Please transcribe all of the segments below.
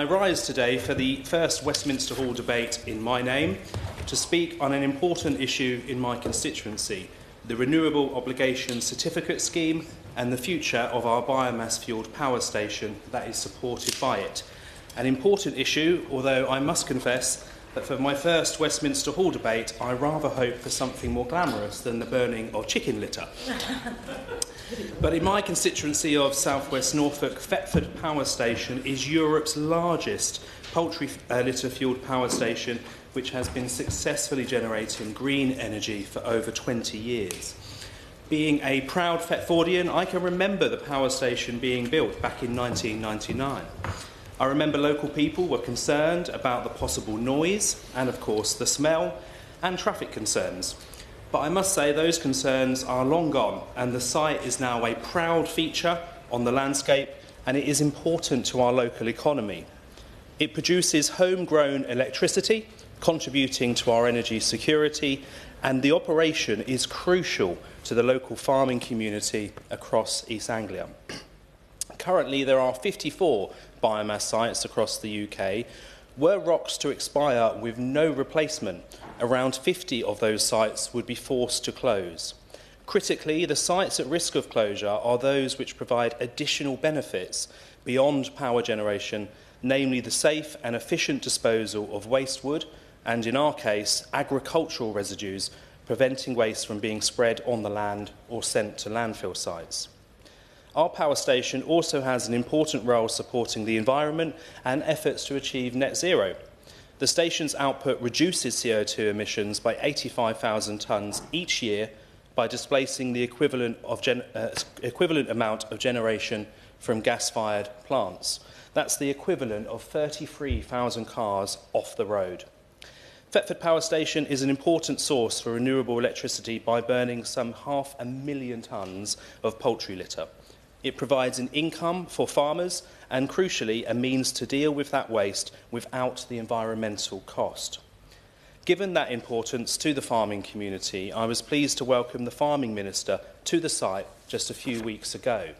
I rise today for the first Westminster Hall debate in my name to speak on an important issue in my constituency, the Renewable Obligation Certificate scheme and the future of our biomass-fuelled power station that is supported by it. An important issue, although I must confess that for my first Westminster Hall debate, I rather hope for something more glamorous than the burning of chicken litter. But in my constituency of South West Norfolk, Thetford Power Station is Europe's largest poultry litter-fuelled power station, which has been successfully generating green energy for over 20 years. Being a proud Thetfordian, I can remember the power station being built back in 1999. I remember local people were concerned about the possible noise and, of course, the smell and traffic concerns. But I must say those concerns are long gone, and the site is now a proud feature on the landscape, and it is important to our local economy. It produces homegrown electricity, contributing to our energy security, and the operation is crucial to the local farming community across East Anglia. Currently, there are 54 biomass sites across the UK. Were ROCs to expire with no replacement, around 50 of those sites would be forced to close. Critically, the sites at risk of closure are those which provide additional benefits beyond power generation, namely the safe and efficient disposal of waste wood and, in our case, agricultural residues, preventing waste from being spread on the land or sent to landfill sites. Our power station also has an important role supporting the environment and efforts to achieve net zero. The station's output reduces CO2 emissions by 85,000 tonnes each year by displacing the equivalent amount of generation from gas-fired plants. That's the equivalent of 33,000 cars off the road. Thetford Power Station is an important source for renewable electricity by burning some 500,000 tonnes of poultry litter. It provides an income for farmers and, crucially, a means to deal with that waste without the environmental cost. Given that importance to the farming community, I was pleased to welcome the Farming Minister to the site just a few weeks ago.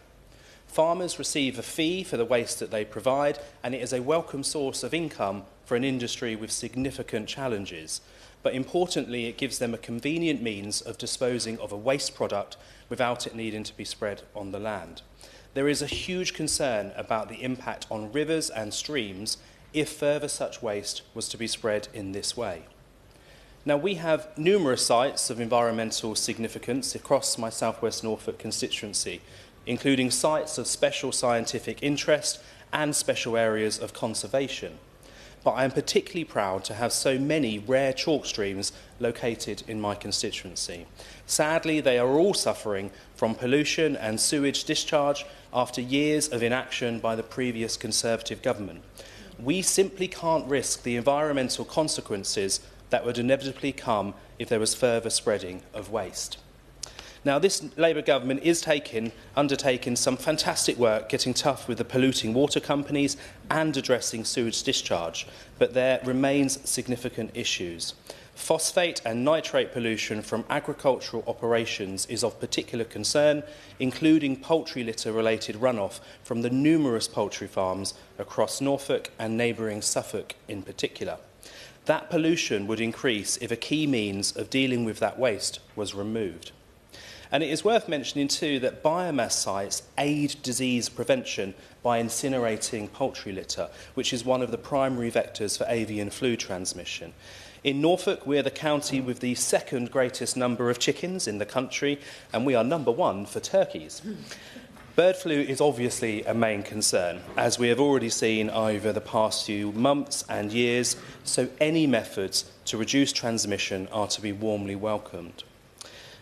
Farmers receive a fee for the waste that they provide, and it is a welcome source of income for an industry with significant challenges. But importantly, it gives them a convenient means of disposing of a waste product without it needing to be spread on the land. There is a huge concern about the impact on rivers and streams if further such waste was to be spread in this way. Now, we have numerous sites of environmental significance across my South West Norfolk constituency, including sites of special scientific interest and special areas of conservation. But I am particularly proud to have so many rare chalk streams located in my constituency. Sadly, they are all suffering from pollution and sewage discharge after years of inaction by the previous Conservative government. We simply can't risk the environmental consequences that would inevitably come if there was further spreading of waste. Now, this Labour government is undertaking some fantastic work getting tough with the polluting water companies and addressing sewage discharge, but there remains significant issues. Phosphate and nitrate pollution from agricultural operations is of particular concern, including poultry litter-related runoff from the numerous poultry farms across Norfolk and neighbouring Suffolk in particular. That pollution would increase if a key means of dealing with that waste was removed. And it is worth mentioning too that biomass sites aid disease prevention by incinerating poultry litter, which is one of the primary vectors for avian flu transmission. In Norfolk, we're the county with the second greatest number of chickens in the country, and we are number one for turkeys. Bird flu is obviously a main concern, as we have already seen over the past few months and years, so any methods to reduce transmission are to be warmly welcomed.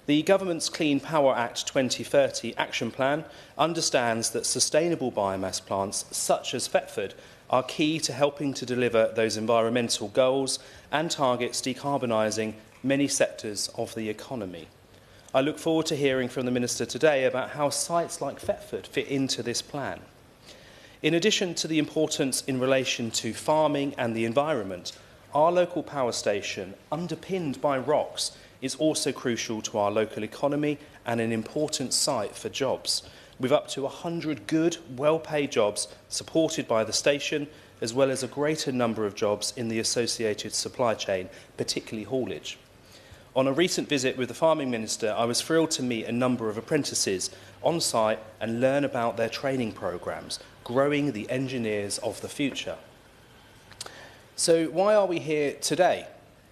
The Government's Clean Power Act 2030 action plan understands that sustainable biomass plants, such as Thetford, are key to helping to deliver those environmental goals and targets decarbonising many sectors of the economy. I look forward to hearing from the Minister today about how sites like Thetford fit into this plan. In addition to the importance in relation to farming and the environment, our local power station, underpinned by ROCs, is also crucial to our local economy and an important site for jobs, with up to 100 good, well-paid jobs supported by the station as well as a greater number of jobs in the associated supply chain, particularly haulage. On a recent visit with the Farming Minister, I was thrilled to meet a number of apprentices on site and learn about their training programmes, growing the engineers of the future. So why are we here today?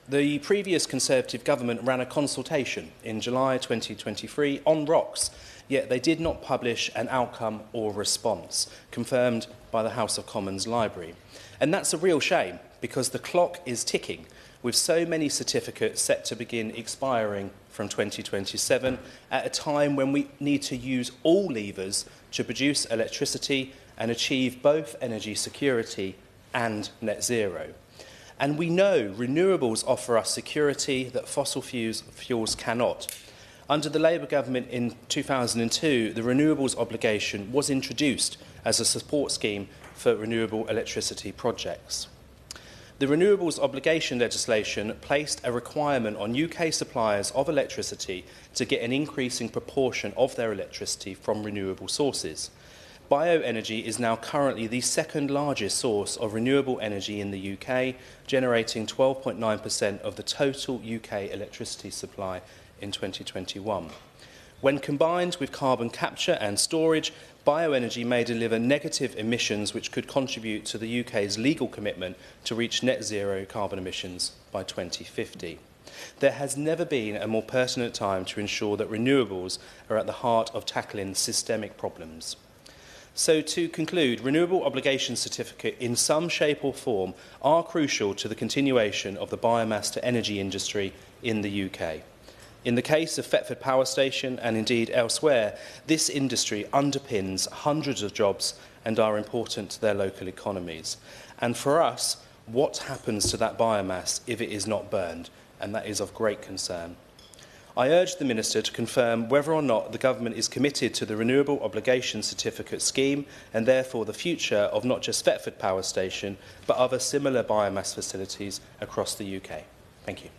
The previous Conservative government ran a consultation in July 2023 on ROCs, yet they did not publish an outcome or response, confirmed by the House of Commons Library. And that's a real shame, because the clock is ticking, with so many certificates set to begin expiring from 2027, at a time when we need to use all levers to produce electricity and achieve both energy security and net zero. And we know renewables offer us security that fossil fuels cannot. Under the Labour government in 2002, the Renewables Obligation was introduced as a support scheme for renewable electricity projects. The Renewables Obligation legislation placed a requirement on UK suppliers of electricity to get an increasing proportion of their electricity from renewable sources. Bioenergy is now currently the second largest source of renewable energy in the UK, generating 12.9% of the total UK electricity supply in 2021. When combined with carbon capture and storage, bioenergy may deliver negative emissions which could contribute to the UK's legal commitment to reach net zero carbon emissions by 2050. There has never been a more pertinent time to ensure that renewables are at the heart of tackling systemic problems. So to conclude, Renewable Obligation Certificate in some shape or form are crucial to the continuation of the biomass to energy industry in the UK. In the case of Thetford Power Station and indeed elsewhere, this industry underpins hundreds of jobs and are important to their local economies. And for us, what happens to that biomass if it is not burned? And that is of great concern. I urge the Minister to confirm whether or not the Government is committed to the Renewable Obligation Certificate scheme and therefore the future of not just Thetford Power Station but other similar biomass facilities across the UK. Thank you.